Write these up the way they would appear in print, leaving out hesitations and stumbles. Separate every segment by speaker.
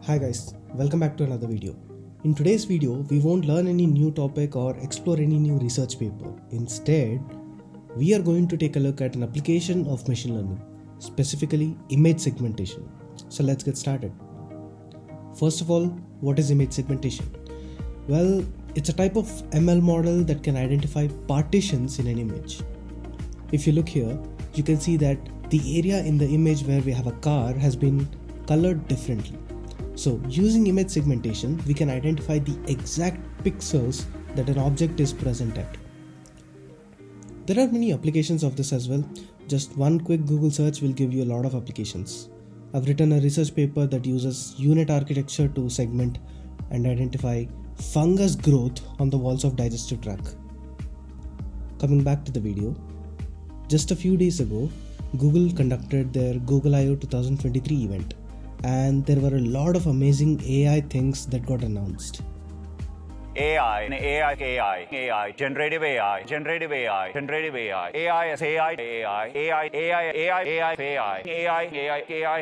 Speaker 1: Hi guys, welcome back to another video. In today's video, we won't learn any new topic or explore any new research paper. Instead, we are going to take a look at an application of machine learning, specifically image segmentation. So let's get started. First of all, what is image segmentation? Well, it's a type of ML model that can identify partitions in an image. If you look here, you can see that the area in the image where we have a car has been colored differently. So using image segmentation, we can identify the exact pixels that an object is present at. There are many applications of this as well. Just one quick Google search will give you a lot of applications. I've written a research paper that uses unit architecture to segment and identify fungus growth on the walls of digestive tract. Coming back to the video, just a few days ago, Google conducted their Google I/O 2023 event. And there were a lot of amazing AI things that got announced.
Speaker 2: AI, generative AI, AI as AI.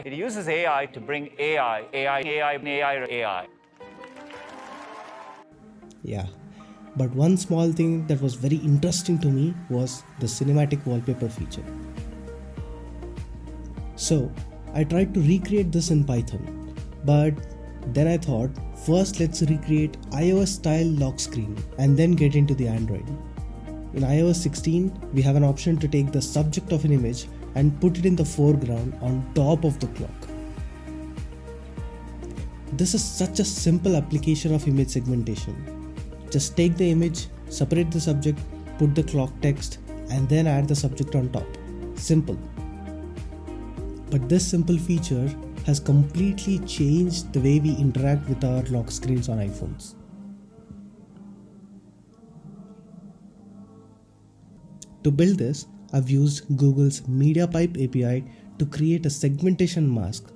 Speaker 2: It uses AI to bring AI.
Speaker 1: Yeah, but one small thing that was very interesting to me was the cinematic wallpaper feature. So, I tried to recreate this in Python, but then I thought, first let's recreate iOS style lock screen and then get into the Android. In iOS 16, we have an option to take the subject of an image and put it in the foreground on top of the clock. This is such a simple application of image segmentation. Just take the image, separate the subject, put the clock text, and then add the subject on top. Simple. But this simple feature has completely changed the way we interact with our lock screens on iPhones. To build this, I've used Google's MediaPipe API to create a segmentation mask.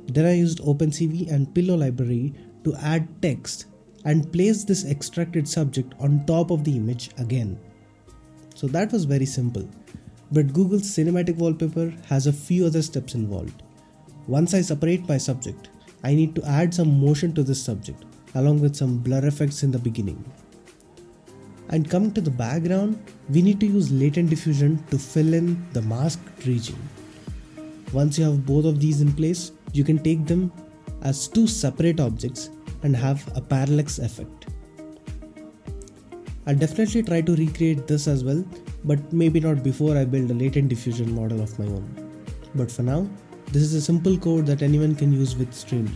Speaker 1: Then I used OpenCV and Pillow library to add text and place this extracted subject on top of the image again. So that was very simple. But Google's cinematic wallpaper has a few other steps involved. Once I separate my subject, I need to add some motion to this subject along with some blur effects in the beginning. And coming to the background, we need to use latent diffusion to fill in the masked region. Once you have both of these in place, you can take them as two separate objects and have a parallax effect. I'll definitely try to recreate this as well, but maybe not before I build a latent diffusion model of my own. But for now, this is a simple code that anyone can use with Streamlit.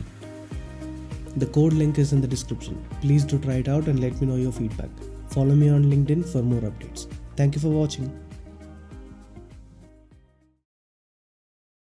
Speaker 1: The code link is in the description. Please do try it out and let me know your feedback. Follow me on LinkedIn for more updates. Thank you for watching.